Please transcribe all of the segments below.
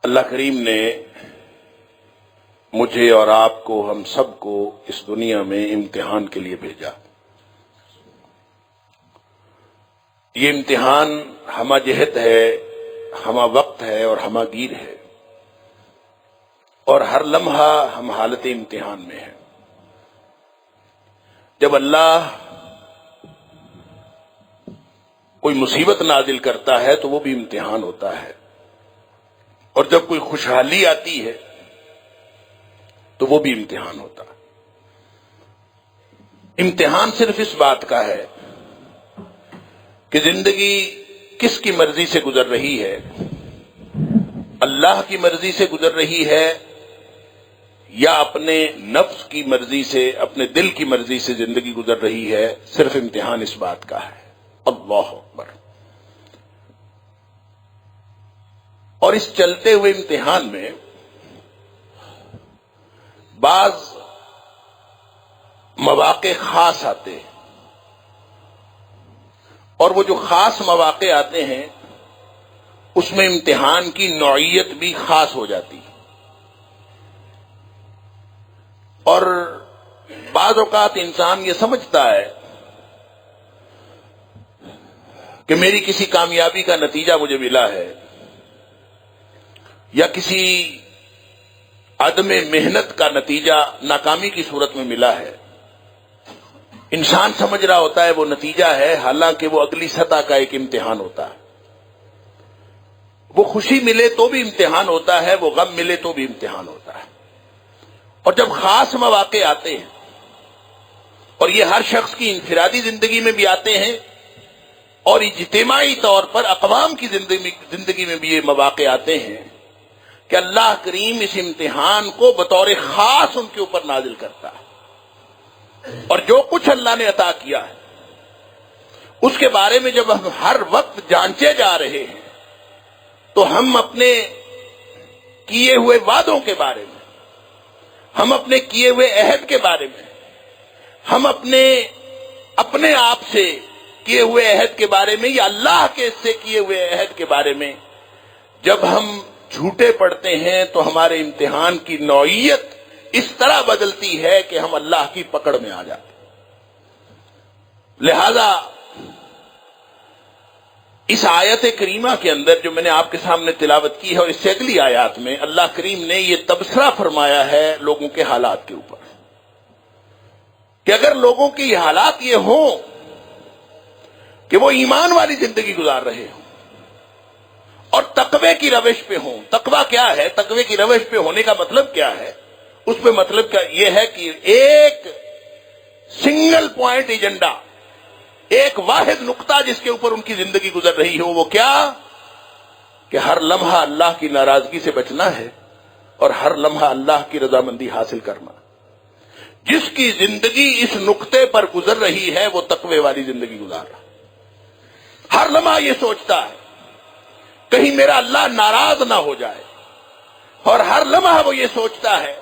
اللہ کریم نے مجھے اور آپ کو، ہم سب کو اس دنیا میں امتحان کے لیے بھیجا۔ یہ امتحان ہمہ جہت ہے، ہمہ وقت ہے اور ہمہ گیر ہے، اور ہر لمحہ ہم حالت امتحان میں ہیں۔ جب اللہ کوئی مصیبت نازل کرتا ہے تو وہ بھی امتحان ہوتا ہے، اور جب کوئی خوشحالی آتی ہے تو وہ بھی امتحان ہوتا ہے۔ امتحان صرف اس بات کا ہے کہ زندگی کس کی مرضی سے گزر رہی ہے، اللہ کی مرضی سے گزر رہی ہے یا اپنے نفس کی مرضی سے، اپنے دل کی مرضی سے زندگی گزر رہی ہے۔ صرف امتحان اس بات کا ہے۔ اللہ اکبر۔ اور اس چلتے ہوئے امتحان میں بعض مواقع خاص آتے ہیں، اور وہ جو خاص مواقع آتے ہیں اس میں امتحان کی نوعیت بھی خاص ہو جاتی ہے۔ اور بعض اوقات انسان یہ سمجھتا ہے کہ میری کسی کامیابی کا نتیجہ مجھے ملا ہے، یا کسی عدم محنت کا نتیجہ ناکامی کی صورت میں ملا ہے۔ انسان سمجھ رہا ہوتا ہے وہ نتیجہ ہے، حالانکہ وہ اگلی سطح کا ایک امتحان ہوتا ہے۔ وہ خوشی ملے تو بھی امتحان ہوتا ہے، وہ غم ملے تو بھی امتحان ہوتا ہے۔ اور جب خاص مواقع آتے ہیں، اور یہ ہر شخص کی انفرادی زندگی میں بھی آتے ہیں اور اجتماعی طور پر اقوام کی زندگی میں بھی یہ مواقع آتے ہیں، کہ اللہ کریم اس امتحان کو بطور خاص ان کے اوپر نازل کرتا ہے، اور جو کچھ اللہ نے عطا کیا ہے اس کے بارے میں جب ہم ہر وقت جانچے جا رہے ہیں تو ہم اپنے کیے ہوئے وعدوں کے بارے میں، ہم اپنے کیے ہوئے عہد کے بارے میں، ہم اپنے آپ سے کیے ہوئے عہد کے بارے میں، یا اللہ کے سے کیے ہوئے عہد کے بارے میں جب ہم جھوٹے پڑتے ہیں تو ہمارے امتحان کی نوعیت اس طرح بدلتی ہے کہ ہم اللہ کی پکڑ میں آ جاتے ہیں۔ لہذا اس آیت کریمہ کے اندر جو میں نے آپ کے سامنے تلاوت کی ہے، اور اس سے اگلی آیات میں اللہ کریم نے یہ تبصرہ فرمایا ہے لوگوں کے حالات کے اوپر، کہ اگر لوگوں کی حالات یہ ہوں کہ وہ ایمان والی زندگی گزار رہے ہوں اور تقوی کی روش پہ ہوں۔ تقوی کیا ہے؟ تقوی کی روش پہ ہونے کا مطلب کیا ہے؟ اس پہ مطلب کیا یہ ہے کہ ایک سنگل پوائنٹ ایجنڈا، ایک واحد نقطہ جس کے اوپر ان کی زندگی گزر رہی ہو، وہ کیا؟ کہ ہر لمحہ اللہ کی ناراضگی سے بچنا ہے اور ہر لمحہ اللہ کی رضامندی حاصل کرنا۔ جس کی زندگی اس نقطے پر گزر رہی ہے وہ تقوی والی زندگی گزار رہا ہے۔ ہر لمحہ یہ سوچتا ہے کہیں میرا اللہ ناراض نہ ہو جائے، اور ہر لمحہ وہ یہ سوچتا ہے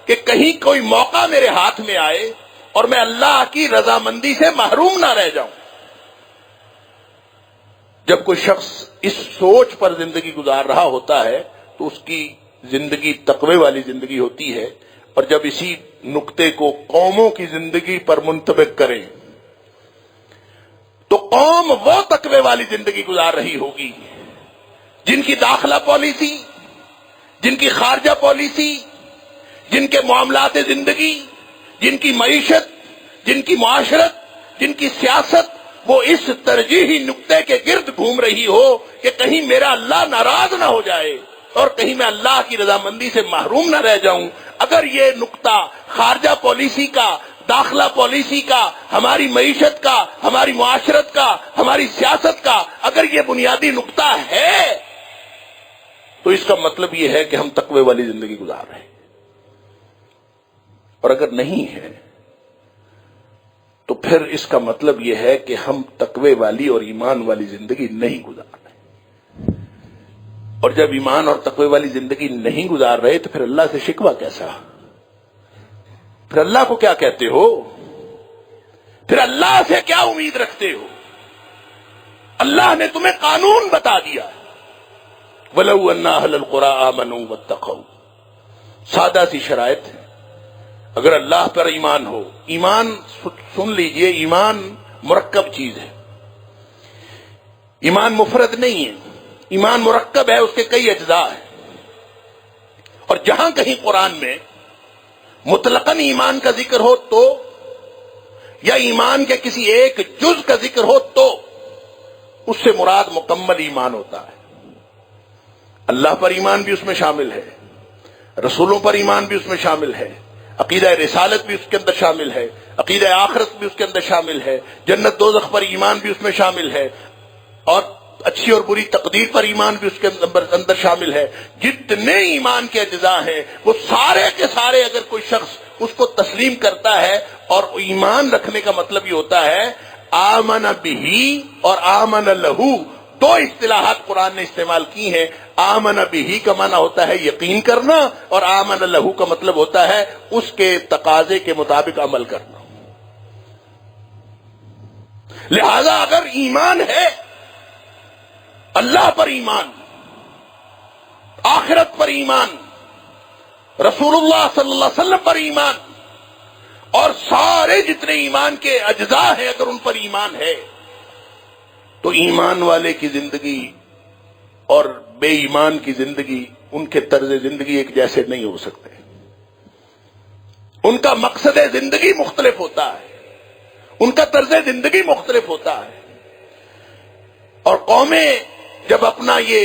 کہ کہیں کوئی موقع میرے ہاتھ میں آئے اور میں اللہ کی رضامندی سے محروم نہ رہ جاؤں۔ جب کوئی شخص اس سوچ پر زندگی گزار رہا ہوتا ہے تو اس کی زندگی تقوی والی زندگی ہوتی ہے، اور جب اسی نقطے کو قوموں کی زندگی پر منطبق کریں تو قوم وہ تقوی والی زندگی گزار رہی ہوگی جن کی داخلہ پالیسی، جن کی خارجہ پالیسی، جن کے معاملات زندگی، جن کی معیشت، جن کی معاشرت، جن کی سیاست، وہ اس ترجیحی نقطے کے گرد گھوم رہی ہو کہ کہیں میرا اللہ ناراض نہ ہو جائے اور کہیں میں اللہ کی رضامندی سے محروم نہ رہ جاؤں۔ اگر یہ نقطہ خارجہ پالیسی کا، داخلہ پالیسی کا، ہماری معیشت کا، ہماری معاشرت کا، ہماری سیاست کا اگر یہ بنیادی نقطہ ہے تو اس کا مطلب یہ ہے کہ ہم تقوی والی زندگی گزار رہے ہیں، اور اگر نہیں ہے تو پھر اس کا مطلب یہ ہے کہ ہم تقوی والی اور ایمان والی زندگی نہیں گزار رہے۔ اور جب ایمان اور تقوی والی زندگی نہیں گزار رہے تو پھر اللہ سے شکوہ کیسا؟ پھر اللہ کو کیا کہتے ہو؟ پھر اللہ سے کیا امید رکھتے ہو؟ اللہ نے تمہیں قانون بتا دیا، وَلَوْ أَنَّ أَهْلَ الْقُرَىٰ آمَنُوا وَاتَّقَوْا، سادہ سی شرائط ہے۔ اگر اللہ پر ایمان ہو، ایمان سن لیجئے، ایمان مرکب چیز ہے، ایمان مفرد نہیں ہے، ایمان مرکب ہے، اس کے کئی اجزاء ہیں، اور جہاں کہیں قرآن میں مطلقاً ایمان کا ذکر ہو تو، یا ایمان کے کسی ایک جز کا ذکر ہو تو، اس سے مراد مکمل ایمان ہوتا ہے۔ اللہ پر ایمان بھی اس میں شامل ہے، رسولوں پر ایمان بھی اس میں شامل ہے، عقیدہ رسالت بھی اس کے اندر شامل ہے، عقیدہ آخرت بھی اس کے اندر شامل ہے، جنت دوزخ پر ایمان بھی اس میں شامل ہے، اور اچھی اور بری تقدیر پر ایمان بھی اس کے اندر شامل ہے۔ جتنے ایمان کے اجزاء ہیں وہ سارے کے سارے اگر کوئی شخص اس کو تسلیم کرتا ہے، اور ایمان رکھنے کا مطلب یہ ہوتا ہے آمن بہی اور آمن لہو، دو اصطلاحات قرآن نے استعمال کی ہیں۔ آمن بہی کا معنی ہوتا ہے یقین کرنا، اور آمن لہو کا مطلب ہوتا ہے اس کے تقاضے کے مطابق عمل کرنا۔ لہذا اگر ایمان ہے، اللہ پر ایمان، آخرت پر ایمان، رسول اللہ صلی اللہ علیہ وسلم پر ایمان، اور سارے جتنے ایمان کے اجزاء ہیں اگر ان پر ایمان ہے، تو ایمان والے کی زندگی اور بے ایمان کی زندگی، ان کے طرز زندگی ایک جیسے نہیں ہو سکتے۔ ان کا مقصد زندگی مختلف ہوتا ہے، ان کا طرز زندگی مختلف ہوتا ہے، اور قومیں جب اپنا یہ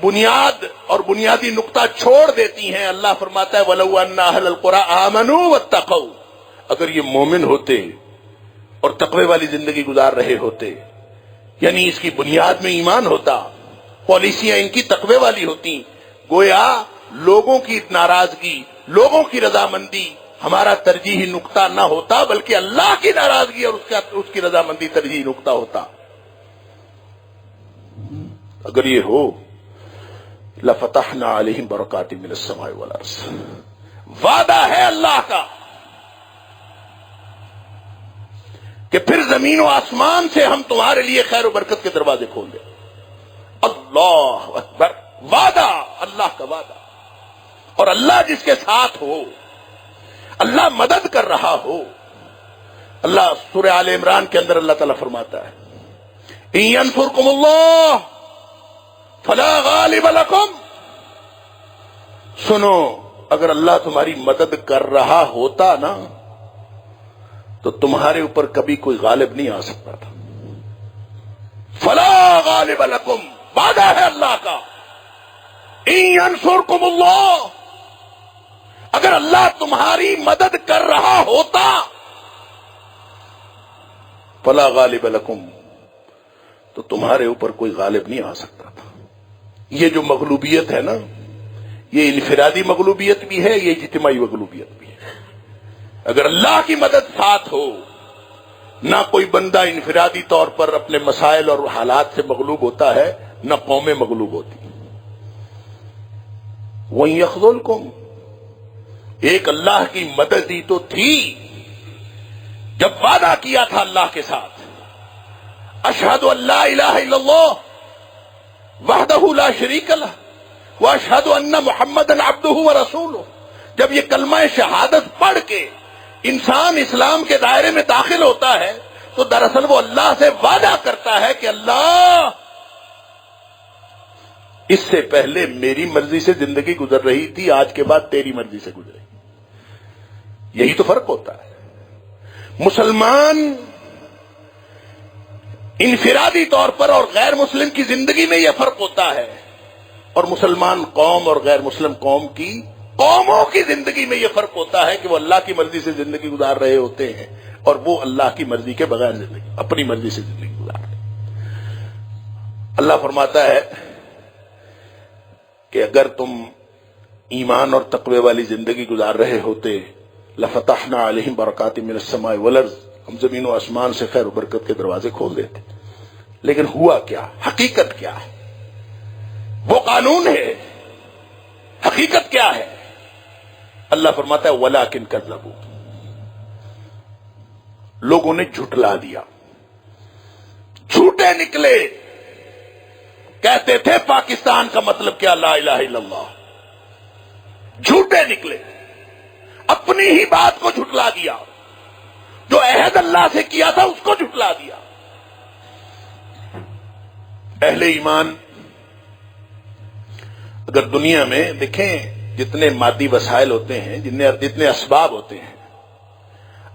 بنیاد اور بنیادی نقطہ چھوڑ دیتی ہیں، اللہ فرماتا ہے وَلَوْ أَنَّ أَهْلَ الْقُرَىٰ آمَنُوا وَاتَّقَوْا، اگر یہ مومن ہوتے اور تقوی والی زندگی گزار رہے ہوتے، یعنی اس کی بنیاد میں ایمان ہوتا، پالیسیاں ان کی تقوی والی ہوتی، گویا لوگوں کی ناراضگی، لوگوں کی رضامندی ہمارا ترجیحی نقطہ نہ ہوتا، بلکہ اللہ کی ناراضگی اور اس کی رضامندی ترجیحی نقطہ ہوتا۔ اگر یہ ہو لَفَتَحْنَا عَلَيْهِمْ بَرَكَاتٍ مِّنَ السَّمَاءِ وَالْأَرْضِ، وعدہ ہے اللہ کا کہ پھر زمین و آسمان سے ہم تمہارے لیے خیر و برکت کے دروازے کھول دیں۔ اللہ اکبر، وعدہ، اللہ کا وعدہ، اور اللہ جس کے ساتھ ہو، اللہ مدد کر رہا ہو۔ اللہ سورہ آل عمران کے اندر اللہ تعالیٰ فرماتا ہے إِن يَنْصُرْكُمُ اللَّهُ فَلَا غَالِبَ لَكُمْ، سنو اگر اللہ تمہاری مدد کر رہا ہوتا نا تو تمہارے اوپر کبھی کوئی غالب نہیں آ سکتا تھا۔ فَلَا غَالِبَ لَكُمْ، وعدہ ہے اللہ کا إِن يَنْصُرْكُمُ اللَّهُ، اگر اللہ تمہاری مدد کر رہا ہوتا، فَلَا غَالِبَ لَكُمْ، تو تمہارے اوپر کوئی غالب نہیں آ سکتا تھا۔ یہ جو مغلوبیت ہے نا، یہ انفرادی مغلوبیت بھی ہے، یہ اجتماعی مغلوبیت بھی ہے۔ اگر اللہ کی مدد ساتھ ہو، نہ کوئی بندہ انفرادی طور پر اپنے مسائل اور حالات سے مغلوب ہوتا ہے، نہ قومیں مغلوب ہوتی۔ وَإِن يَخْذُلْكُمْ، ایک اللہ کی مدد ہی تو تھی جب وعدہ کیا تھا اللہ کے ساتھ، اشہد ان لا الہ الا اللہ وحدہ لا شریک لہ واشہد ان محمدًا عبدہ ورسولہ، جب یہ کلمہ شہادت پڑھ کے انسان اسلام کے دائرے میں داخل ہوتا ہے تو دراصل وہ اللہ سے وعدہ کرتا ہے کہ اللہ، اس سے پہلے میری مرضی سے زندگی گزر رہی تھی، آج کے بعد تیری مرضی سے گزرے گی۔ یہی تو فرق ہوتا ہے۔ مسلمان انفرادی طور پر اور غیر مسلم کی زندگی میں یہ فرق ہوتا ہے، اور مسلمان قوم اور غیر مسلم قوموں کی زندگی میں یہ فرق ہوتا ہے کہ وہ اللہ کی مرضی سے زندگی گزار رہے ہوتے ہیں، اور وہ اللہ کی مرضی کے بغیر زندگی، اپنی مرضی سے زندگی گزار رہے ہیں۔ اللہ فرماتا ہے کہ اگر تم ایمان اور تقوی والی زندگی گزار رہے ہوتے، لفتحنا علیہم برکات من السماء والارض، ہم زمین و آسمان سے خیر و برکت کے دروازے کھول دیتے۔ لیکن ہوا کیا؟ حقیقت کیا ہے؟ وہ قانون ہے، حقیقت کیا ہے؟ اللہ فرماتا ہے وَلَٰكِن كَذَّبُوا، لوگوں نے جھٹلا دیا، جھوٹے نکلے، کہتے تھے پاکستان کا مطلب کیا لا الہ الا اللہ، جھوٹے نکلے، اپنی ہی بات کو جھٹلا دیا، جو عہد اللہ سے کیا تھا اس کو جھٹلا دیا۔ اہل ایمان اگر دنیا میں دیکھیں جتنے مادی وسائل ہوتے ہیں، جتنے اسباب ہوتے ہیں،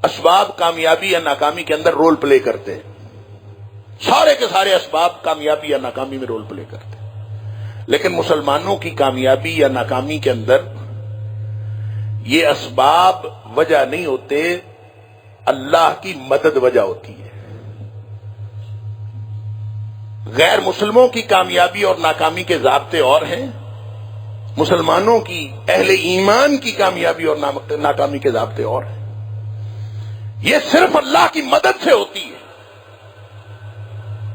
اسباب کامیابی یا ناکامی کے اندر رول پلے کرتے ہیں، سارے کے سارے اسباب کامیابی یا ناکامی میں رول پلے کرتے ہیں، لیکن مسلمانوں کی کامیابی یا ناکامی کے اندر یہ اسباب وجہ نہیں ہوتے، اللہ کی مدد وجہ ہوتی ہے۔ غیر مسلموں کی کامیابی اور ناکامی کے ضابطے اور ہیں، مسلمانوں کی، اہل ایمان کی کامیابی اور ناکامی کے ضابطے اور ہیں۔ یہ صرف اللہ کی مدد سے ہوتی ہے،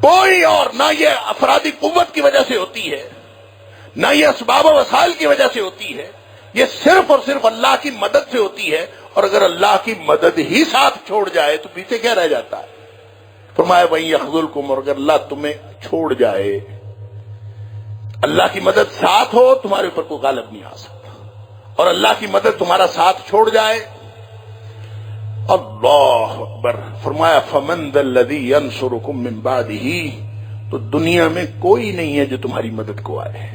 کوئی اور نہ یہ افرادی قوت کی وجہ سے ہوتی ہے، نہ یہ اسباب و وسائل کی وجہ سے ہوتی ہے، یہ صرف اور صرف اللہ کی مدد سے ہوتی ہے۔ اور اگر اللہ کی مدد ہی ساتھ چھوڑ جائے تو پیچھے کیا رہ جاتا ہے؟ فرمایا وَإِن يَخْذُلْكُمْ، اور اگر اللہ تمہیں چھوڑ جائے، اللہ کی مدد ساتھ ہو تمہارے اوپر کوئی غالب نہیں آ سکتا، اور اللہ کی مدد تمہارا ساتھ چھوڑ جائے، اللہ اکبر، فرمایا فَمَن ذَا الَّذِي يَنصُرُكُم مِّن بَعْدِهِ، تو دنیا میں کوئی نہیں ہے جو تمہاری مدد کو آئے،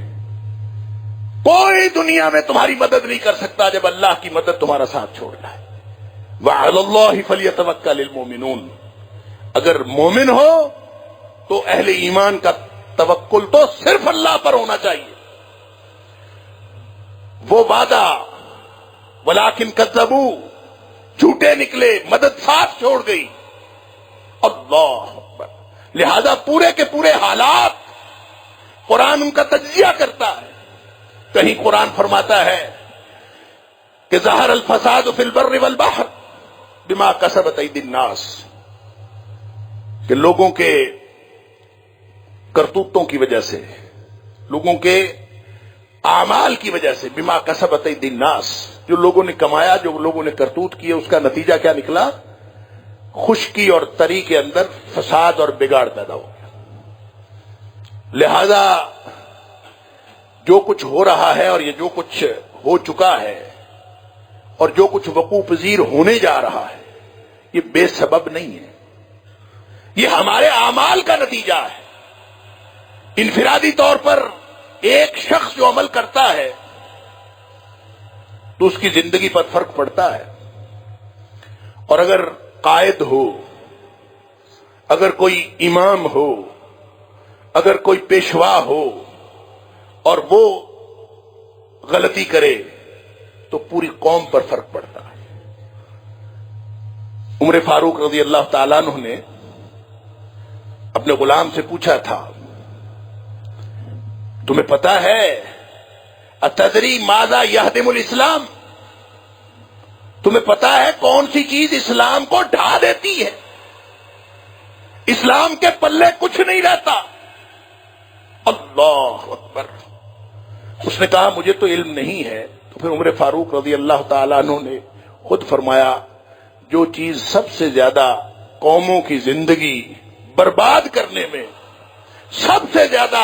کوئی دنیا میں تمہاری مدد نہیں کر سکتا جب اللہ کی مدد تمہارا ساتھ چھوڑ جائے۔ وَعَلَى اللَّهِ فَلْيَتَوَكَّلِ الْمُؤْمِنُونَ، اگر مومن ہو تو اہل ایمان کا توکل تو صرف اللہ پر ہونا چاہیے۔ وہ وعدہ وَلَٰكِن كَذَّبُوا، جھوٹے نکلے، مدد ساتھ چھوڑ گئی، اللہ اکبر۔ لہذا پورے کے پورے حالات قرآن ان کا تجزیہ کرتا ہے۔ کہیں قرآن فرماتا ہے کہ ظہر الفساد فی البر والبحر بما کسبت ایدی الناس، کہ لوگوں کے کرتوتوں کی وجہ سے، لوگوں کے اعمال کی وجہ سے، بما کسبت ایدی الناس، جو لوگوں نے کمایا، جو لوگوں نے کرتوت کیے، اس کا نتیجہ کیا نکلا؟ خشکی اور تری کے اندر فساد اور بگاڑ پیدا ہو گیا۔ لہذا جو کچھ ہو رہا ہے اور یہ جو کچھ ہو چکا ہے اور جو کچھ وقوع پذیر ہونے جا رہا ہے، یہ بے سبب نہیں ہے، یہ ہمارے اعمال کا نتیجہ ہے۔ انفرادی طور پر ایک شخص جو عمل کرتا ہے تو اس کی زندگی پر فرق پڑتا ہے، اور اگر قائد ہو، اگر کوئی امام ہو، اگر کوئی پیشوا ہو اور وہ غلطی کرے تو پوری قوم پر فرق پڑتا ہے۔ عمر فاروق رضی اللہ تعالیٰ عنہ نے اپنے غلام سے پوچھا تھا، تمہیں پتا ہے اتدری ماذا یہدم الاسلام، تمہیں پتا ہے کون سی چیز اسلام کو ڈھا دیتی ہے؟ اسلام کے پلے کچھ نہیں رہتا۔ اللہ اکبر۔ اس نے کہا مجھے تو علم نہیں ہے۔ تو پھر عمر فاروق رضی اللہ تعالیٰ عنہ نے خود فرمایا، جو چیز سب سے زیادہ قوموں کی زندگی برباد کرنے میں سب سے زیادہ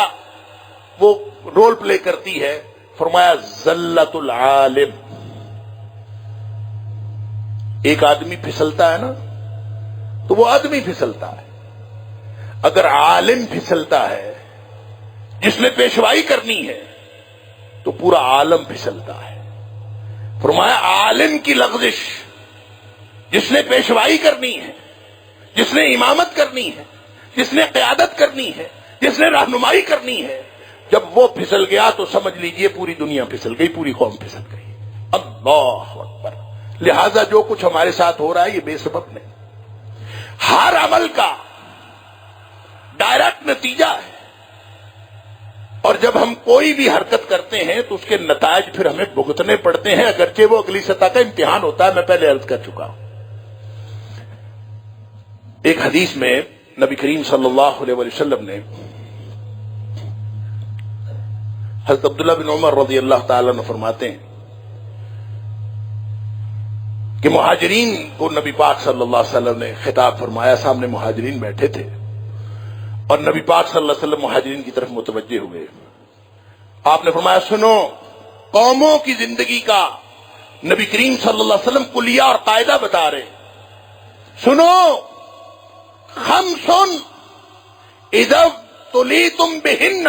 وہ رول پلے کرتی ہے، فرمایا ذلت العالم۔ ایک آدمی پھسلتا ہے نا تو وہ آدمی پھسلتا ہے، اگر عالم پھسلتا ہے جس نے پیشوائی کرنی ہے تو پورا عالم پھسلتا ہے۔ فرمایا عالم کی لغزش، جس نے پیشوائی کرنی ہے، جس نے امامت کرنی ہے، جس نے قیادت کرنی ہے، جس نے رہنمائی کرنی ہے، جب وہ پھسل گیا تو سمجھ لیجئے پوری دنیا پھسل گئی، پوری قوم پھسل گئی۔ اللہ اکبر۔ لہذا جو کچھ ہمارے ساتھ ہو رہا ہے یہ بے سبب نہیں، ہر عمل کا ڈائریکٹ نتیجہ ہے، اور جب ہم کوئی بھی حرکت کرتے ہیں تو اس کے نتائج پھر ہمیں بھگتنے پڑتے ہیں، اگرچہ وہ اگلی سطح کا امتحان ہوتا ہے، میں پہلے عرض کر چکا ہوں۔ ایک حدیث میں نبی کریم صلی اللہ علیہ وسلم نے حضرت عبداللہ بن عمر رضی اللہ تعالیٰ عنہ فرماتے ہیں کہ مہاجرین کو نبی پاک صلی اللہ علیہ وسلم نے خطاب فرمایا، سامنے مہاجرین بیٹھے تھے، اور نبی پاک صلی اللہ علیہ وسلم مہاجرین کی طرف متوجہ ہوئے. آپ نے فرمایا سنو، قوموں کی زندگی کا نبی کریم صلی اللہ علیہ وسلم کلیہ اور قاعدہ بتا رہے. سنو، خمسن اذا ابتلیتم بہن،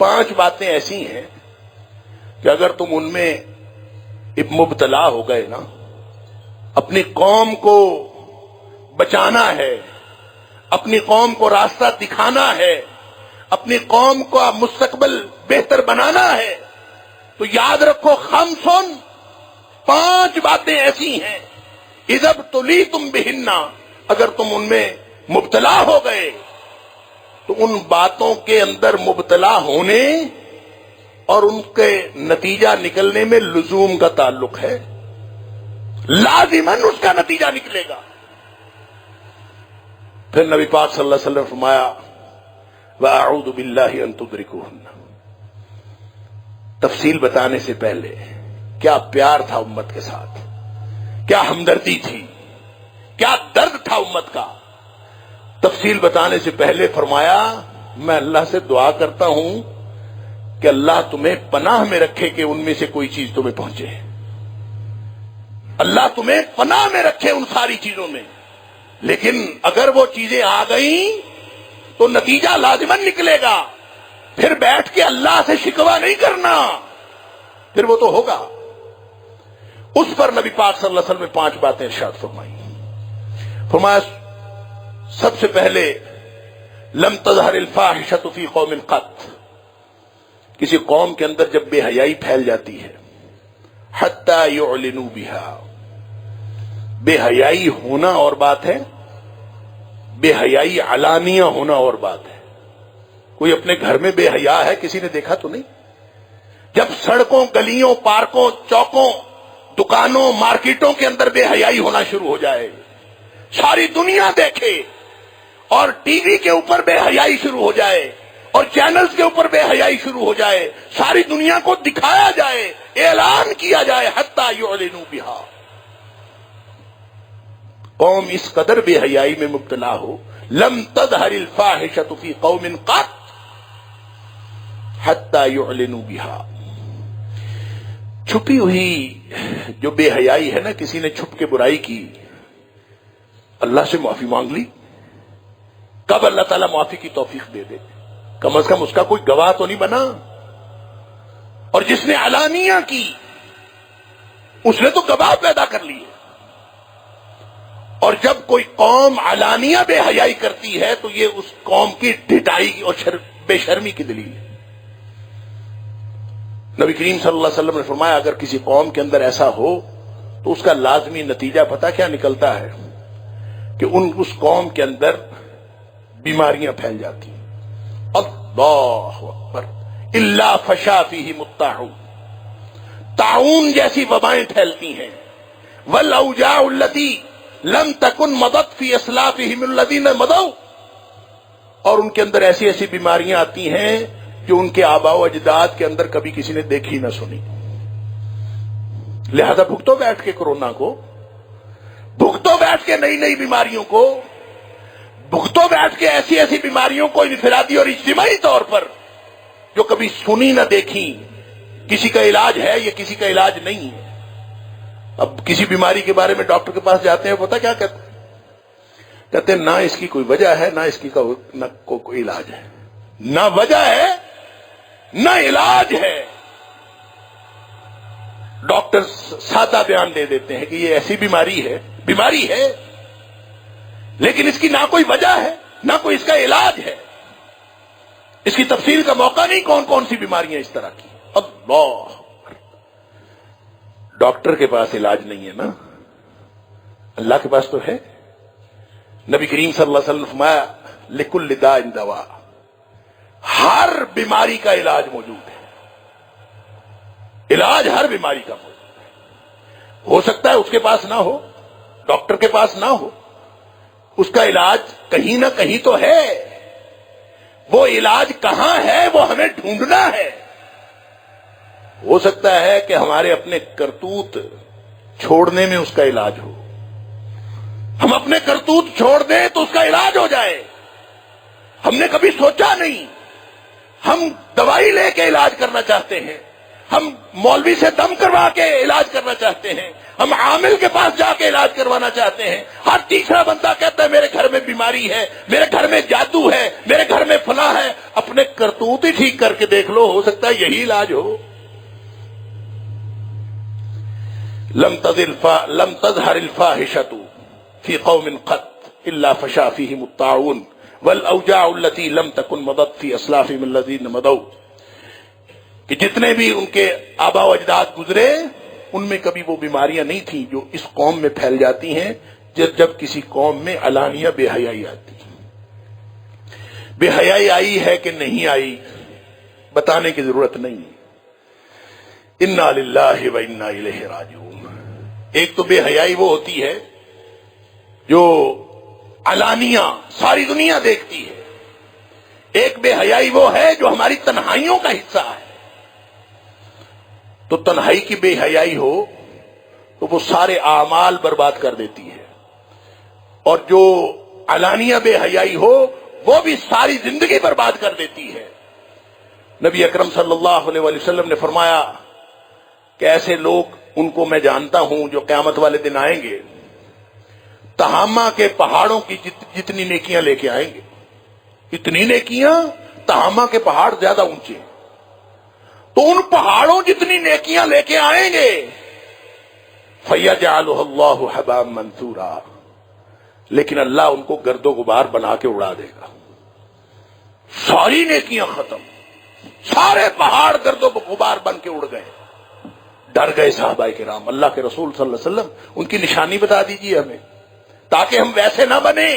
5 باتیں ایسی ہیں کہ اگر تم ان میں مبتلا ہو گئے نا، اپنی قوم کو بچانا ہے، اپنی قوم کو راستہ دکھانا ہے، اپنی قوم کا مستقبل بہتر بنانا ہے، تو یاد رکھو خمسن، 5 باتیں ایسی ہیں اذا ابتلیتم بہن، اگر تم ان میں مبتلا ہو گئے تو ان باتوں کے اندر مبتلا ہونے اور ان کے نتیجہ نکلنے میں لزوم کا تعلق ہے، لازماً اس کا نتیجہ نکلے گا. پھر نبی پاک صلی اللہ علیہ وسلم فرمایا وَأَعُوذُ بِاللَّهِ أَن تُدْرِكُوهُنَّ. تفصیل بتانے سے پہلے کیا پیار تھا امت کے ساتھ، کیا ہمدردی تھی، کیا درد تھا امت کا. تفصیل بتانے سے پہلے فرمایا میں اللہ سے دعا کرتا ہوں کہ اللہ تمہیں پناہ میں رکھے کہ ان میں سے کوئی چیز تمہیں پہنچے. اللہ تمہیں پناہ میں رکھے ان ساری چیزوں میں، لیکن اگر وہ چیزیں آ گئیں تو نتیجہ لازماً نکلے گا. پھر بیٹھ کے اللہ سے شکوہ نہیں کرنا، پھر وہ تو ہوگا. اس پر نبی پاک صلی اللہ علیہ وسلم نے 5 باتیں ارشاد فرمائی. فرمایا سب سے پہلے لم تظہر الفاحشۃ فی قوم قط، کسی قوم کے اندر جب بے حیائی پھیل جاتی ہے، حتی یعلنوا بہا، بے حیائی ہونا اور بات ہے، بے حیائی علانیہ ہونا اور بات ہے. کوئی اپنے گھر میں بے حیا ہے کسی نے دیکھا تو نہیں؟ جب سڑکوں، گلیوں، پارکوں، چوکوں، دکانوں، مارکیٹوں کے اندر بے حیائی ہونا شروع ہو جائے، ساری دنیا دیکھے، اور ٹی وی کے اوپر بے حیائی شروع ہو جائے، اور چینلز کے اوپر بے حیائی شروع ہو جائے، ساری دنیا کو دکھایا جائے، اعلان کیا جائے حتی یعلنوا بہا، قوم اس قدر بے حیائی میں مبتلا ہو، لم تظہر الفاحشۃ فی قوم قط حتی یعلنوا بہا. چھپی ہوئی جو بے حیائی ہے نا، کسی نے چھپ کے برائی کی، اللہ سے معافی مانگ لی، کب اللہ تعالیٰ معافی کی توفیق دے دے؟ کم از کم اس کا کوئی گواہ تو نہیں بنا. اور جس نے علانیہ کی اس نے تو گواہ پیدا کر لیے. اور جب کوئی قوم علانیہ بے حیائی کرتی ہے تو یہ اس قوم کی ڈھٹائی اور بے شرمی کی دلیل ہے. نبی کریم صلی اللہ علیہ وسلم نے فرمایا اگر کسی قوم کے اندر ایسا ہو تو اس کا لازمی نتیجہ پتہ کیا نکلتا ہے کہ اس قوم کے اندر بیماریاں پھیل جاتی ہیں. اللہ اکبر. الا فشا فیہ الطاعون، طاعون جیسی وبائیں پھیلتی ہیں. والاوجاع التي لم تكن مضت في اسلافهم الذين مضوا، اور ان کے اندر ایسی ایسی بیماریاں آتی ہیں جو ان کے آباء و اجداد کے اندر کبھی کسی نے دیکھی نہ سنی. لہذا بھگتو بیٹھ کے کورونا کو، بھگتو بیٹھ کے نئی نئی بیماریوں کو، بھگتو بیٹھ کے ایسی ایسی بیماریوں کو انفرادی اور اجتماعی طور پر جو کبھی سنی نہ دیکھی. کسی کا علاج ہے یا کسی کا علاج نہیں ہے. اب کسی بیماری کے بارے میں ڈاکٹر کے پاس جاتے ہیں، پتہ کیا کہتے ہیں نہ اس کی کوئی وجہ ہے، نہ اس کی نہ کوئی علاج ہے. نہ وجہ ہے نہ علاج ہے. ڈاکٹر سادہ بیان دے دیتے ہیں کہ یہ ایسی بیماری ہے لیکن اس کی نہ کوئی وجہ ہے نہ کوئی اس کا علاج ہے. اس کی تفصیل کا موقع نہیں کون کون سی بیماریاں اس طرح کی. اللہ، ڈاکٹر کے پاس علاج نہیں ہے نا، اللہ کے پاس تو ہے. نبی کریم صلی اللہ علیہ وسلم نے فرمایا لکل داء دواء، ہر بیماری کا علاج موجود ہے. علاج ہر بیماری کا موجود ہے. ہو سکتا ہے اس کے پاس نہ ہو، ڈاکٹر کے پاس نہ ہو، اس کا علاج کہیں نہ کہیں تو ہے. وہ علاج کہاں ہے وہ ہمیں ڈھونڈنا ہے. ہو سکتا ہے کہ ہمارے اپنے کرتوت چھوڑنے میں اس کا علاج ہو. ہم اپنے کرتوت چھوڑ دیں تو اس کا علاج ہو جائے. ہم نے کبھی سوچا نہیں. ہم دوائی لے کے علاج کرنا چاہتے ہیں, ہم مولوی سے دم کروا کے علاج کرنا چاہتے ہیں, ہم عامل کے پاس جا کے علاج کروانا چاہتے ہیں. ہر تیسرا بندہ کہتا ہے میرے گھر میں بیماری ہے, میرے گھر میں جادو ہے, میرے گھر میں فلاں ہے. اپنے کرتوت ہی ٹھیک کر کے دیکھ لو, ہو سکتا ہے یہی علاج ہو. لم تظہر الفاحشۃ فی قوم قط الا فشا فیہم الطاعون والاوجاع التي لم تكن مضت فی اسلافہم الذین مضوا. کہ جتنے بھی ان کے آبا و اجداد گزرے ان میں کبھی وہ بیماریاں نہیں تھیں جو اس قوم میں پھیل جاتی ہیں جب کسی قوم میں علانیہ بے حیائی آتی. بے حیائی آئی ہے کہ نہیں آئی بتانے کی ضرورت نہیں. انا للہ و انا الیہ راجعون. ایک تو بے حیائی وہ ہوتی ہے جو علانیہ ساری دنیا دیکھتی ہے, ایک بے حیائی وہ ہے جو ہماری تنہائیوں کا حصہ ہے. تو تنہائی کی بے حیائی ہو تو وہ سارے اعمال برباد کر دیتی ہے, اور جو علانیہ بے حیائی ہو وہ بھی ساری زندگی برباد کر دیتی ہے. نبی اکرم صلی اللہ علیہ وسلم نے فرمایا کہ ایسے لوگ ان کو میں جانتا ہوں جو قیامت والے دن آئیں گے, تہامہ کے پہاڑوں کی جتنی نیکیاں لے کے آئیں گے. اتنی نیکیاں, تہامہ کے پہاڑ زیادہ اونچے ہیں, تو ان پہاڑوں جتنی نیکیاں لے کے آئیں گے. فَيَجْعَلُهُ اللَّهُ حَبَاءً مَنثُورًا, لیکن اللہ ان کو گرد و غبار بنا کے اڑا دے گا. ساری نیکیاں ختم, سارے پہاڑ گرد و غبار بن کے اڑ گئے. ڈر گئے صحابہ کرام. اللہ کے رسول صلی اللہ علیہ وسلم ان کی نشانی بتا دیجیے ہمیں تاکہ ہم ویسے نہ بنے.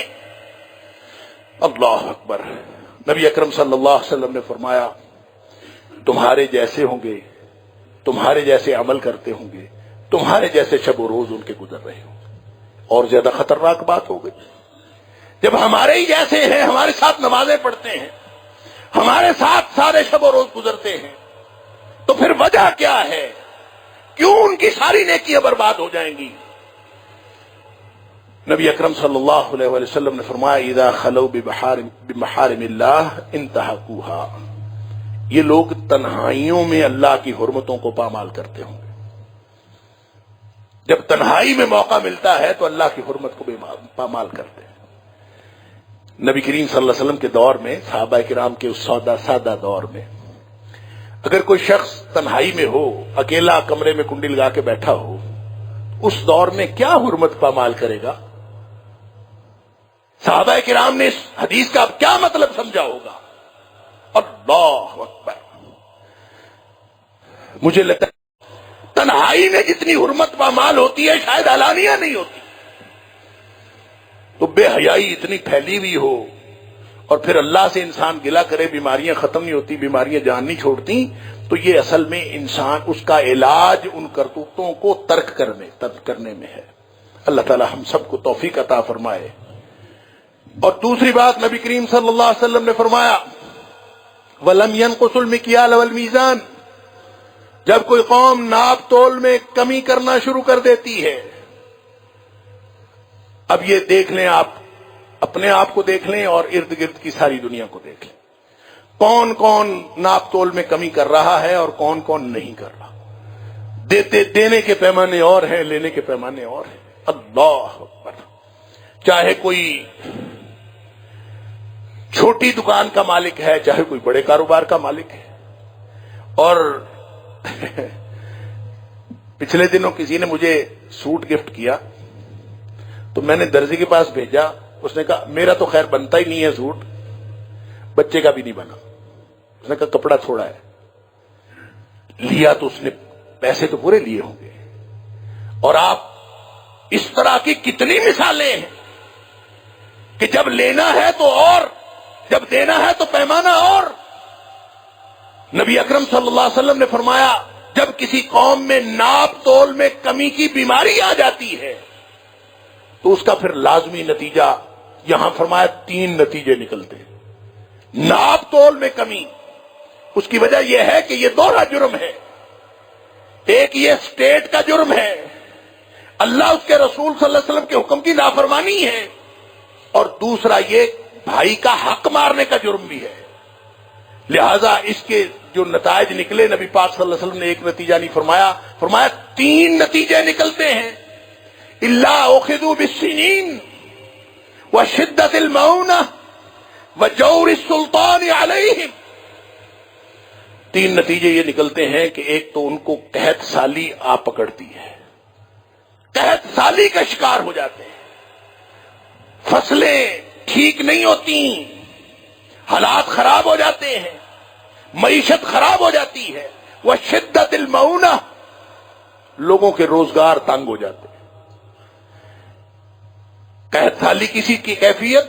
اللہ اکبر. نبی اکرم صلی اللہ علیہ وسلم نے فرمایا تمہارے جیسے ہوں گے, تمہارے جیسے عمل کرتے ہوں گے, تمہارے جیسے شب و روز ان کے گزر رہے ہوں گے. اور زیادہ خطرناک بات ہو گئی جب ہمارے ہی جیسے ہیں, ہمارے ساتھ نمازیں پڑھتے ہیں, ہمارے ساتھ سارے شب و روز گزرتے ہیں, تو پھر وجہ کیا ہے, کیوں ان کی ساری نیکیاں برباد ہو جائیں گی. نبی اکرم صلی اللہ علیہ وسلم نے فرمایا اذا خلوا بمحارم اللہ انتہکوها. یہ لوگ تنہائیوں میں اللہ کی حرمتوں کو پامال کرتے ہوں گے. جب تنہائی میں موقع ملتا ہے تو اللہ کی حرمت کو پامال کرتے ہیں. نبی کریم صلی اللہ علیہ وسلم کے دور میں, صحابہ کرام کے اس سادہ دور میں, اگر کوئی شخص تنہائی میں ہو, اکیلا کمرے میں کنڈی لگا کے بیٹھا ہو, اس دور میں کیا حرمت پامال کرے گا؟ صحابہ کرام نے اس حدیث کا اب کیا مطلب سمجھا ہوگا؟ اللہ اکبر. مجھے لگتا ہے تنہائی میں جتنی حرمت پامال ہوتی ہے شاید علانیہ نہیں ہوتی. تو بے حیائی اتنی پھیلی ہوئی ہو اور پھر اللہ سے انسان گلہ کرے بیماریاں ختم نہیں ہوتی, بیماریاں جان نہیں چھوڑتی, تو یہ اصل میں انسان اس کا علاج ان کرتوتوں کو ترک کرنے میں ہے. اللہ تعالی ہم سب کو توفیق عطا فرمائے. اور دوسری بات نبی کریم صلی اللہ علیہ وسلم نے فرمایا وَلَمْ يَنْقُصُ الْمِكْيَالَ وَالْمِيزَانَ. جب کوئی قوم ناپ تول میں کمی کرنا شروع کر دیتی ہے, اب یہ دیکھ لیں, آپ اپنے آپ کو دیکھ لیں اور ارد گرد کی ساری دنیا کو دیکھ لیں, کون کون ناپ تول میں کمی کر رہا ہے اور کون کون نہیں کر رہا. دینے کے پیمانے اور ہیں, لینے کے پیمانے اور ہیں. اللہ اکبر. چاہے کوئی چھوٹی دکان کا مالک ہے, چاہے کوئی بڑے کاروبار کا مالک ہے. اور پچھلے دنوں کسی نے مجھے سوٹ گفٹ کیا تو میں نے درزی کے پاس بھیجا, اس نے کہا میرا تو خیر بنتا ہی نہیں ہے سوٹ, بچے کا بھی نہیں بنا. اس نے کہا کپڑا تھوڑا ہے. لیا تو اس نے پیسے تو پورے لیے ہوں گے. اور آپ اس طرح کی کتنی مثالیں ہیں کہ جب لینا ہے تو اور, جب دینا ہے تو پیمانہ اور. نبی اکرم صلی اللہ علیہ وسلم نے فرمایا جب کسی قوم میں ناپ تول میں کمی کی بیماری آ جاتی ہے تو اس کا پھر لازمی نتیجہ, یہاں فرمایا 3 نتیجے نکلتے ہیں. ناپ تول میں کمی, اس کی وجہ یہ ہے کہ یہ دوہرا جرم ہے. ایک یہ اسٹیٹ کا جرم ہے, اللہ اس کے رسول صلی اللہ علیہ وسلم کے حکم کی نافرمانی ہے, اور دوسرا یہ بھائی کا حق مارنے کا جرم بھی ہے. لہذا اس کے جو نتائج نکلے، نبی پاک صلی اللہ علیہ وسلم نے ایک نتیجہ نہیں فرمایا، فرمایا 3 نتیجے نکلتے ہیں. الا اخذوا بالسنین وشدت المؤونہ وجور السلطان علیہم. 3 نتیجے یہ نکلتے ہیں کہ ایک تو ان کو قحط سالی آ پکڑتی ہے، قحط سالی کا شکار ہو جاتے ہیں، فصلیں ٹھیک نہیں ہوتی، حالات خراب ہو جاتے ہیں، معیشت خراب ہو جاتی ہے. وشدت المؤونہ، لوگوں کے روزگار تنگ ہو جاتے ہیں. قحط سالی کسی کی کیفیت،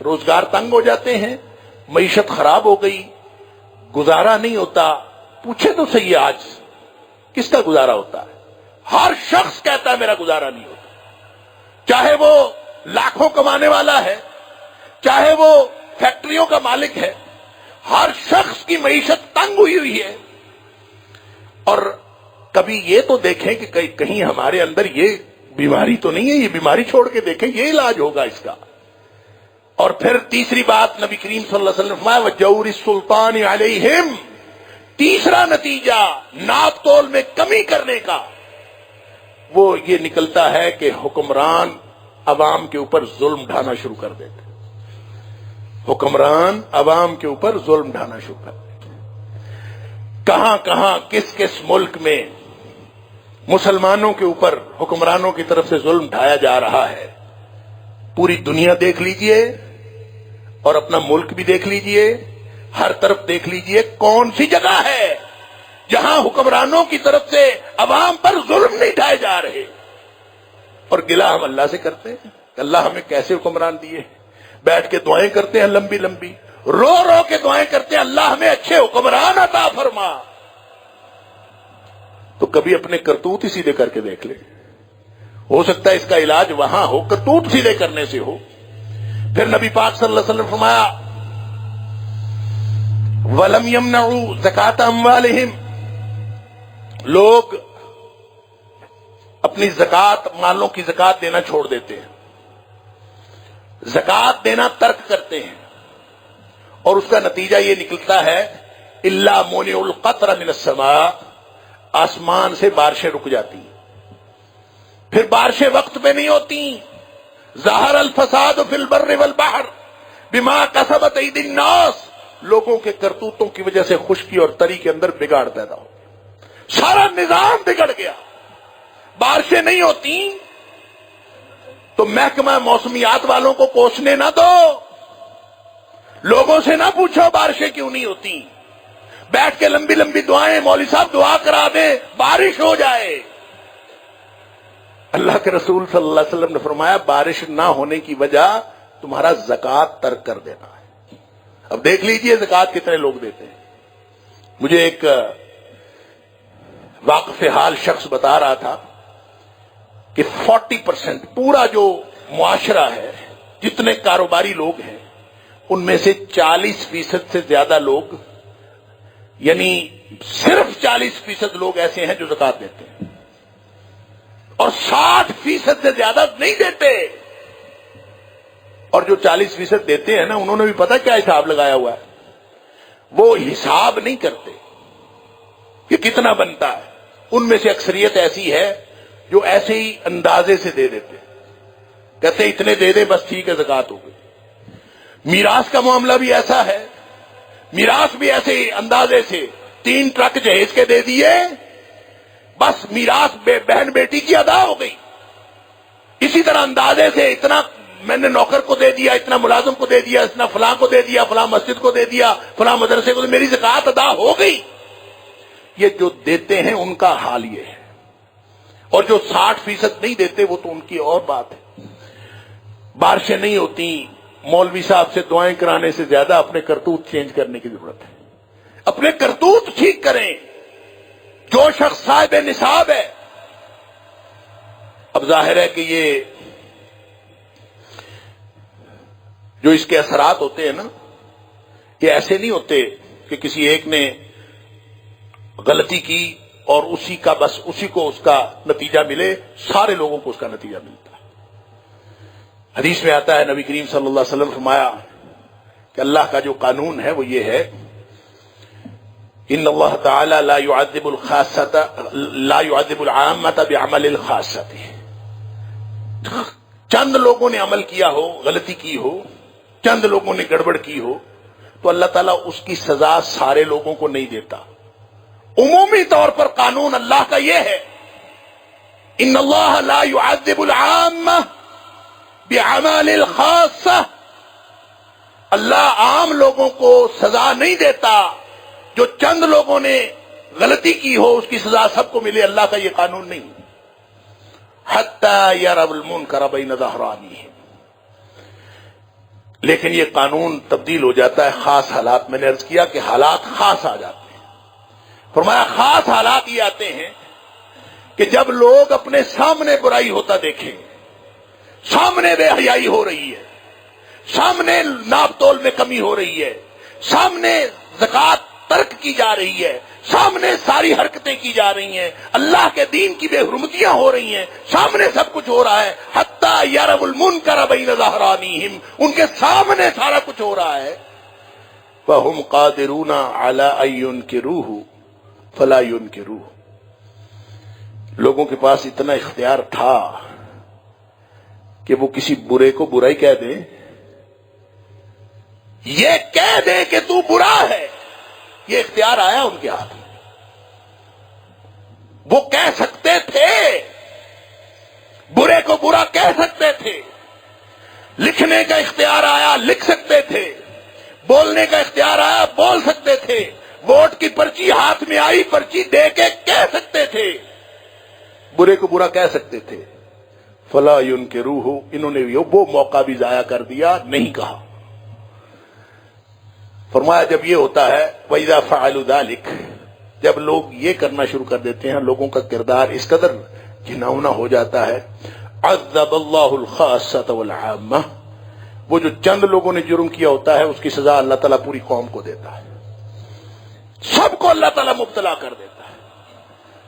روزگار تنگ ہو جاتے ہیں، معیشت خراب ہو گئی، گزارا نہیں ہوتا. پوچھے تو صحیح، آج کس کا گزارا ہوتا ہے؟ ہر شخص کہتا ہے میرا گزارا نہیں ہوتا، چاہے وہ لاکھوں کمانے والا ہے، چاہے وہ فیکٹریوں کا مالک ہے، ہر شخص کی معیشت تنگ ہوئی ہے. اور کبھی یہ تو دیکھیں کہ کہیں ہمارے اندر یہ بیماری تو نہیں ہے، یہ بیماری چھوڑ کے دیکھیں، یہ علاج ہوگا اس کا. اور پھر تیسری بات نبی کریم صلی اللہ علیہ وسلم نے فرمایا وجور السلطان علیہم. تیسرا نتیجہ ناپ تول میں کمی کرنے کا، وہ یہ نکلتا ہے کہ حکمران عوام کے اوپر ظلم ڈھانا شروع کر دیتے. حکمران عوام کے اوپر ظلم ڈھانا شروع کر دیتے. کہاں کہاں کس کس ملک میں مسلمانوں کے اوپر حکمرانوں کی طرف سے ظلم ڈھایا جا رہا ہے، پوری دنیا دیکھ لیجئے اور اپنا ملک بھی دیکھ لیجئے، ہر طرف دیکھ لیجئے کون سی جگہ ہے جہاں حکمرانوں کی طرف سے عوام پر ظلم نہیں ڈھائے جا رہے. اور گلہ ہم اللہ سے کرتے ہیں کہ اللہ ہمیں کیسے حکمران دیے، بیٹھ کے دعائیں کرتے ہیں لمبی لمبی، رو رو کے دعائیں کرتے ہیں اللہ ہمیں اچھے حکمران عطا فرما. تو کبھی اپنے کرتوت ہی سیدھے کر کے دیکھ لے، ہو سکتا ہے اس کا علاج وہاں ہو، کرتوت سیدھے کرنے سے ہو. پھر نبی پاک صلی اللہ علیہ وسلم نے فرمایا وَلَمْ يَمْنَعُوا زَكَاةَ أَمْوَالِهِمْ. لوگ اپنی زکات، مالوں کی زکات دینا چھوڑ دیتے ہیں، زکات دینا ترک کرتے ہیں، اور اس کا نتیجہ یہ نکلتا ہے الا مونع القطر من السماء، آسمان سے بارشیں رک جاتی ہیں، پھر بارشیں وقت پہ نہیں ہوتی. ظہر الفساد فی البر والبحر بما کسبت ایدی الناس. لوگوں کے کرتوتوں کی وجہ سے خشکی اور تری کے اندر بگاڑ پیدا ہو گیا، سارا نظام بگڑ گیا. بارشیں نہیں ہوتی تو محکمہ موسمیات والوں کو کوسنے نہ دو، لوگوں سے نہ پوچھو بارشیں کیوں نہیں ہوتی، بیٹھ کے لمبی لمبی دعائیں، مولوی صاحب دعا کرا دیں بارش ہو جائے. اللہ کے رسول صلی اللہ علیہ وسلم نے فرمایا بارش نہ ہونے کی وجہ تمہارا زکات ترک کر دینا ہے. اب دیکھ لیجئے زکات کتنے لوگ دیتے ہیں. مجھے ایک واقف حال شخص بتا رہا تھا کہ 40% پورا جو معاشرہ ہے، جتنے کاروباری لوگ ہیں، ان میں سے 40% سے زیادہ لوگ، یعنی صرف 40% لوگ ایسے ہیں جو زکات دیتے ہیں، اور 60% سے زیادہ نہیں دیتے. اور جو 40% دیتے ہیں نا، انہوں نے بھی پتہ کیا حساب لگایا ہوا ہے، وہ حساب نہیں کرتے کہ کتنا بنتا ہے. ان میں سے اکثریت ایسی ہے جو ایسے ہی اندازے سے دے دیتے، کہتے اتنے دے دے بس ٹھیک ہے زکات ہو گئی. میراث کا معاملہ بھی ایسا ہے، میراث بھی ایسے ہی اندازے سے 3 ٹرک جہیز کے دے دیے، بس میراث بہن بیٹی کی ادا ہو گئی. اسی طرح اندازے سے اتنا میں نے نوکر کو دے دیا، اتنا ملازم کو دے دیا، اتنا فلاں کو دے دیا، فلاں مسجد کو دے دیا، فلاں مدرسے کو، میری زکات ادا ہو گئی. یہ جو دیتے ہیں ان کا حال یہ ہے، اور جو 60% نہیں دیتے وہ تو ان کی اور بات ہے. بارشیں نہیں ہوتی، مولوی صاحب سے دعائیں کرانے سے زیادہ اپنے کرتوت چینج کرنے کی ضرورت ہے. اپنے کرتوت ٹھیک کریں. جو شخص صاحب نصاب ہے، اب ظاہر ہے کہ یہ جو اس کے اثرات ہوتے ہیں نا، یہ ایسے نہیں ہوتے کہ کسی ایک نے غلطی کی اور اسی کو اس کا نتیجہ ملے، سارے لوگوں کو اس کا نتیجہ ملتا ہے. حدیث میں آتا ہے نبی کریم صلی اللہ علیہ وسلم فرمایا کہ اللہ کا جو قانون ہے وہ یہ ہے، ان اللہ تعالی لا يعذب العامة بعمل الخاصة، چند لوگوں نے عمل کیا ہو، غلطی کی ہو، چند لوگوں نے گڑبڑ کی ہو تو اللہ تعالیٰ اس کی سزا سارے لوگوں کو نہیں دیتا۔ عمومی طور پر قانون اللہ کا یہ ہے، ان اللہ لا يعذب العامة بعمل الخاصة، اللہ عام لوگوں کو سزا نہیں دیتا، جو چند لوگوں نے غلطی کی ہو اس کی سزا سب کو ملے، اللہ کا یہ قانون نہیں۔ حتی یروا المنکر بین ظہرانیہم، لیکن یہ قانون تبدیل ہو جاتا ہے خاص حالات۔ میں نے عرض کیا کہ حالات خاص آ جاتے ہیں، فرمایا خاص حالات یہ آتے ہیں کہ جب لوگ اپنے سامنے برائی ہوتا دیکھیں، سامنے بے حیائی ہو رہی ہے، سامنے ناپ تول میں کمی ہو رہی ہے، سامنے زکوٰۃ ترک کی جا رہی ہے، سامنے ساری حرکتیں کی جا رہی ہیں، اللہ کے دین کی بے حرمتیاں ہو رہی ہیں، سامنے سب کچھ ہو رہا ہے، حتی یروا المنکر بین ظہرانیہم، ان کے سامنے سارا کچھ ہو رہا ہے، فہم قادرون علی ان ینکروہ فلا ینکروہ، لوگوں کے پاس اتنا اختیار تھا کہ وہ کسی برے کو برائی کہہ دیں، یہ کہہ دیں کہ تو برا ہے، یہ اختیار آیا ان کے ہاتھ میں، وہ کہہ سکتے تھے، برے کو برا کہہ سکتے تھے، لکھنے کا اختیار آیا لکھ سکتے تھے، بولنے کا اختیار آیا بول سکتے تھے، ووٹ کی پرچی ہاتھ میں آئی پرچی دے کے کہہ سکتے تھے، برے کو برا کہہ سکتے تھے، فلا ینکروہ، انہوں نے وہ موقع بھی ضائع کر دیا، نہیں کہا۔ فرمایا جب یہ ہوتا ہے وَإِذَا فَعَلُوا ذَلِكَ، جب لوگ یہ کرنا شروع کر دیتے ہیں، لوگوں کا کردار اس قدر گھناؤنا ہو جاتا ہے، عَذَّبَ اللَّهُ الْخَاصَّةَ وَالْعَامَّةَ، وہ جو چند لوگوں نے جرم کیا ہوتا ہے اس کی سزا اللہ تعالیٰ پوری قوم کو دیتا ہے، سب کو اللہ تعالیٰ مبتلا کر دیتا ہے۔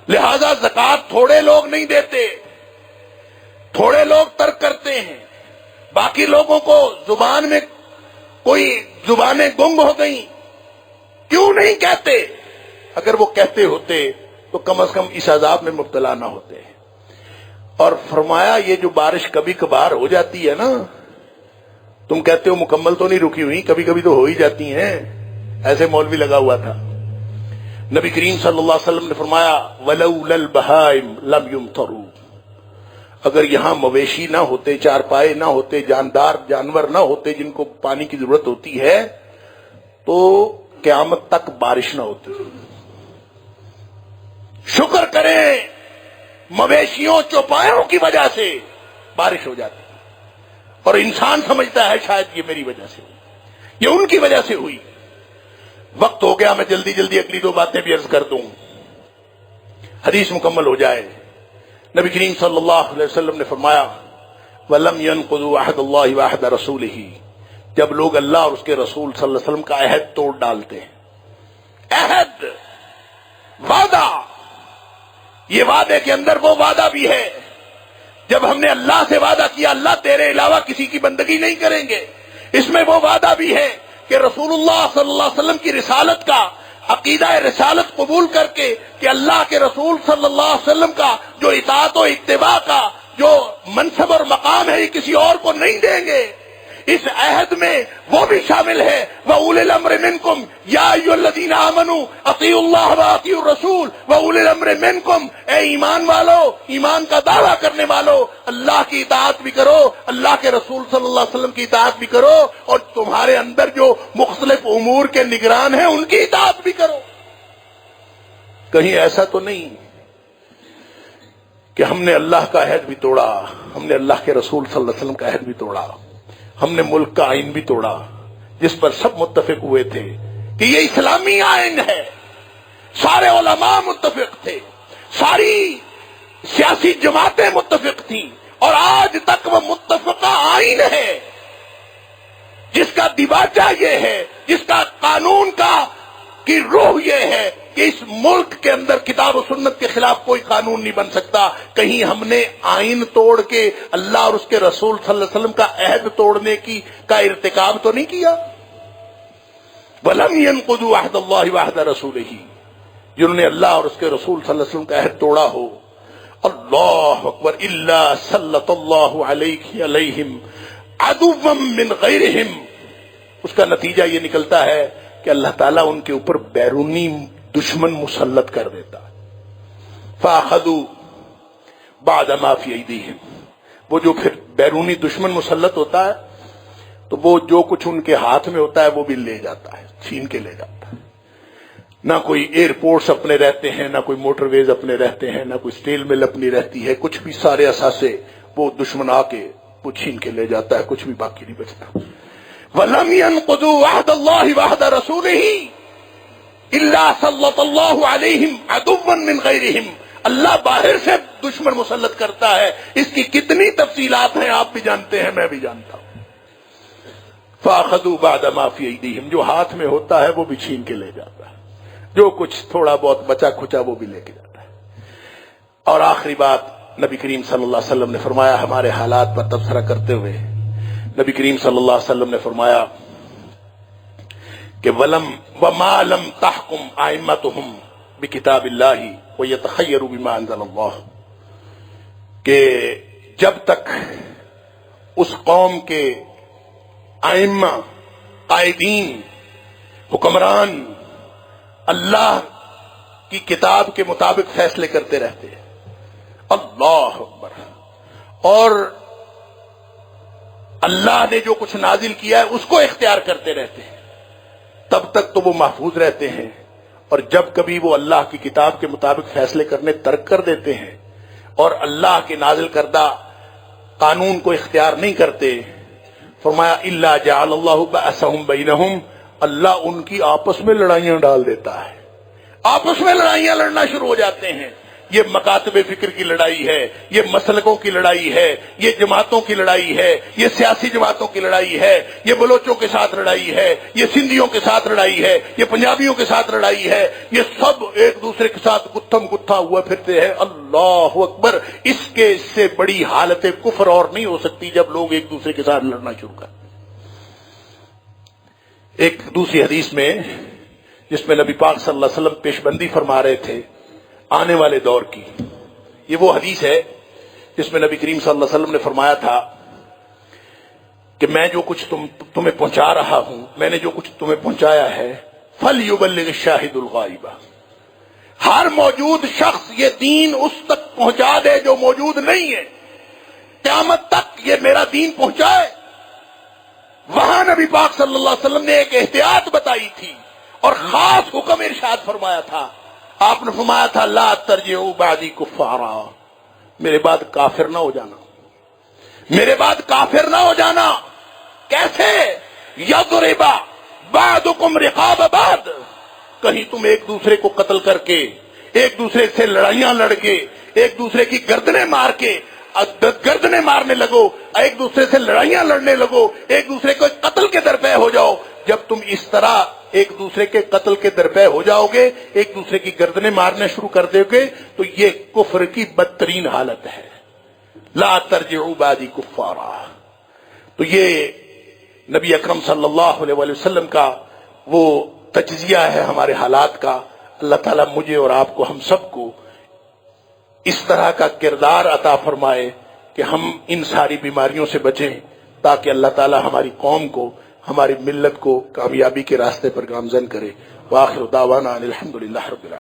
لہذا زکوٰۃ تھوڑے لوگ نہیں دیتے، تھوڑے لوگ ترک کرتے ہیں، باقی لوگوں کو زبان میں کوئی زبانیں گنگ ہو گئیں، کیوں نہیں کہتے؟ اگر وہ کہتے ہوتے تو کم از کم اس عذاب میں مبتلا نہ ہوتے۔ اور فرمایا یہ جو بارش کبھی کبھار ہو جاتی ہے نا، تم کہتے ہو مکمل تو نہیں رکی ہوئی، کبھی کبھی تو ہو ہی جاتی ہیں، ایسے مولوی لگا ہوا تھا۔ نبی کریم صلی اللہ علیہ وسلم نے فرمایا وَلَوْلَا الْبَهَائِمُ لَمْ يُمْطَرُوا، اگر یہاں مویشی نہ ہوتے، چارپائے نہ ہوتے، جاندار جانور نہ ہوتے جن کو پانی کی ضرورت ہوتی ہے تو قیامت تک بارش نہ ہوتی۔ شکر کریں مویشیوں چوپایوں کی وجہ سے بارش ہو جاتی، اور انسان سمجھتا ہے شاید یہ میری وجہ سے ہوئی، یہ ان کی وجہ سے ہوئی۔ وقت ہو گیا، میں جلدی جلدی اگلی دو باتیں بھی عرض کر دوں، حدیث مکمل ہو جائے۔ نبی کریم صلی اللہ علیہ وسلم نے فرمایا وَلَمْ يَنْقُضُوا عَهْدَ اللَّهِ وَعَهْدَ رَسُولِهِ، جب لوگ اللہ اور اس کے رسول صلی اللہ علیہ وسلم کا عہد توڑ ڈالتے ہیں، عہد، وعدہ، یہ وعدے کے اندر وہ وعدہ بھی ہے جب ہم نے اللہ سے وعدہ کیا اللہ تیرے علاوہ کسی کی بندگی نہیں کریں گے، اس میں وہ وعدہ بھی ہے کہ رسول اللہ صلی اللہ علیہ وسلم کی رسالت کا عقیدہ رسالت قبول کر کے کہ اللہ کے رسول صلی اللہ علیہ وسلم کا جو اطاعت و اتباع کا جو منصب اور مقام ہے یہ کسی اور کو نہیں دیں گے۔ اس عہد میں وہ بھی شامل ہے وَأُولِي الْأَمْرِ مِنْكُمْ يَا أَيُّهَا الَّذِينَ آمَنُوا أَطِيعُوا اللَّهَ وَأَطِيعُوا الرَّسُولَ وَأُولِي الْأَمْرِ مِنْكُمْ، اے ایمان والو، ایمان کا دعویٰ کرنے والو، اللہ کی اطاعت بھی کرو، اللہ کے رسول صلی اللہ علیہ وسلم کی اطاعت بھی کرو، اور تمہارے اندر جو مختلف امور کے نگران ہیں ان کی اطاعت بھی کرو۔ کہیں ایسا تو نہیں کہ ہم نے اللہ کا عہد بھی توڑا، ہم نے اللہ کے رسول صلی اللہ علیہ وسلم کا عہد بھی توڑا، ہم نے ملک کا آئین بھی توڑا جس پر سب متفق ہوئے تھے کہ یہ اسلامی آئین ہے، سارے علماء متفق تھے، ساری سیاسی جماعتیں متفق تھیں، اور آج تک وہ متفقہ آئین ہے جس کا دیباچہ یہ ہے، جس کا قانون کا کی روح یہ ہے کہ اس ملک کے اندر کتاب و سنت کے خلاف کوئی قانون نہیں بن سکتا. کہیں ہم نے آئین توڑ کے اللہ اور اس کے رسول صلی اللہ علیہ وسلم کا عہد توڑنے کا ارتکاب تو نہیں کیا. وَلَمْ يَنْقُضُوا عَهْدَ اللَّهِ وَعْهْدَ رَسُولِهِ، جنہوں نے اللہ اور اس کے رسول صلی اللہ علیہ وسلم کا عہد توڑا ہو. اللہ اکبر. الا سلط اللہ علیہم عدوا من غیرہم، اس کا نتیجہ یہ نکلتا ہے کہ اللہ تعالیٰ ان کے اوپر بیرونی دشمن مسلط کر دیتا. فاخذوا بعد ما فی ایدیہم، وہ جو پھر بیرونی دشمن مسلط ہوتا ہے تو وہ جو کچھ ان کے ہاتھ میں ہوتا ہے وہ بھی لے جاتا ہے، چھین کے لے جاتا ہے. نہ کوئی ایئرپورٹس اپنے رہتے ہیں، نہ کوئی موٹر ویز اپنے رہتے ہیں، نہ کوئی اسٹیل مل اپنی رہتی ہے، کچھ بھی سارے اثاثے وہ دشمن آ کے وہ چھین کے لے جاتا ہے، کچھ بھی باقی نہیں بچتا. وَلَمْ يَنْقُضُوا عَهْدَ اللَّهِ وَعْهْدَ رَسُولِهِ إِلَّا سَلَّطَ اللَّهُ عَلَيْهِمْ عَدُوًّا مِّنْ غَيْرِهِمْ. اللہ باہر سے دشمن مسلط کرتا ہے. اس کی کتنی تفصیلات ہیں آپ بھی جانتے ہیں، میں بھی جانتا ہوں. فَأَخَذُوا بَعْدَ مَا فِي أَيْدِيهِمْ، جو ہاتھ میں ہوتا ہے وہ بھی چھین کے لے جاتا ہے، جو کچھ تھوڑا بہت بچا کھچا وہ بھی لے کے جاتا ہے. اور آخری بات نبی کریم صلی اللہ علیہ وسلم نے فرمایا، ہمارے حالات پر تبصرہ کرتے ہوئے نبی کریم صلی اللہ علیہ وسلم نے فرمایا کہ وَمَا لَمْ تَحْكُمْ أَئِمَّتُهُمْ بِكِتَابِ اللَّهِ وَيَتَخَيَّرُوا بِمَا أَنزَلَ اللَّهُ، کہ جب تک اس قوم کے ائمہ، قائدین، حکمران اللہ کی کتاب کے مطابق فیصلے کرتے رہتے ہیں، اللہ اکبر، اور اللہ نے جو کچھ نازل کیا ہے اس کو اختیار کرتے رہتے ہیں، تب تک تو وہ محفوظ رہتے ہیں. اور جب کبھی وہ اللہ کی کتاب کے مطابق فیصلے کرنے ترک کر دیتے ہیں اور اللہ کے نازل کردہ قانون کو اختیار نہیں کرتے، فرمایا الا جعل اللہ بأسهم بینہم، اللہ ان کی آپس میں لڑائیاں ڈال دیتا ہے، آپس میں لڑائیاں لڑنا شروع ہو جاتے ہیں. یہ مکاتب فکر کی لڑائی ہے، یہ مسلکوں کی لڑائی ہے، یہ جماعتوں کی لڑائی ہے، یہ سیاسی جماعتوں کی لڑائی ہے، یہ بلوچوں کے ساتھ لڑائی ہے، یہ سندھیوں کے ساتھ لڑائی ہے، یہ پنجابیوں کے ساتھ لڑائی ہے، یہ سب ایک دوسرے کے ساتھ گتھم گتھا ہوا پھرتے ہیں. اللہ اکبر. اس سے بڑی حالت کفر اور نہیں ہو سکتی جب لوگ ایک دوسرے کے ساتھ لڑنا شروع کریں. ایک دوسری حدیث میں جس میں نبی پاک صلی اللہ علیہ وسلم پیش بندی فرما رہے تھے آنے والے دور کی، یہ وہ حدیث ہے جس میں نبی کریم صلی اللہ علیہ وسلم نے فرمایا تھا کہ میں جو کچھ تمہیں پہنچا رہا ہوں، میں نے جو کچھ تمہیں پہنچایا ہے، فَلْيُبَلِّغِ الشَّاهِدُ الْغَائِبَ، ہر موجود شخص یہ دین اس تک پہنچا دے جو موجود نہیں ہے، قیامت تک یہ میرا دین پہنچائے. وہاں نبی پاک صلی اللہ علیہ وسلم نے ایک احتیاط بتائی تھی اور خاص حکم ارشاد فرمایا تھا. آپ نے فرمایا تھا لا ترجعوا بعدی کفارا، میرے بعد کافر نہ ہو جانا، میرے بعد کافر نہ ہو جانا. کیسے؟ یضرب بعضکم رقاب بعض، کہیں تم ایک دوسرے کو قتل کر کے، ایک دوسرے سے لڑائیاں لڑ کے، ایک دوسرے کی گردنیں مار کے گردنیں مارنے لگو، ایک دوسرے سے لڑائیاں لڑنے لگو، ایک دوسرے کو قتل کے درپے ہو جاؤ. جب تم اس طرح ایک دوسرے کے قتل کے درپے ہو جاؤ گے، ایک دوسرے کی گردنیں مارنے شروع کر دو گے، تو یہ کفر کی بدترین حالت ہے. لا ترجعوا بعدی کفارا. تو یہ نبی اکرم صلی اللہ علیہ وسلم کا وہ تجزیہ ہے ہمارے حالات کا. اللہ تعالیٰ مجھے اور آپ کو، ہم سب کو اس طرح کا کردار عطا فرمائے کہ ہم ان ساری بیماریوں سے بچیں، تاکہ اللہ تعالیٰ ہماری قوم کو، ہماری ملت کو کامیابی کے راستے پر گامزن کرے. وآخر دعوانا ان الحمدللہ رب العالمین.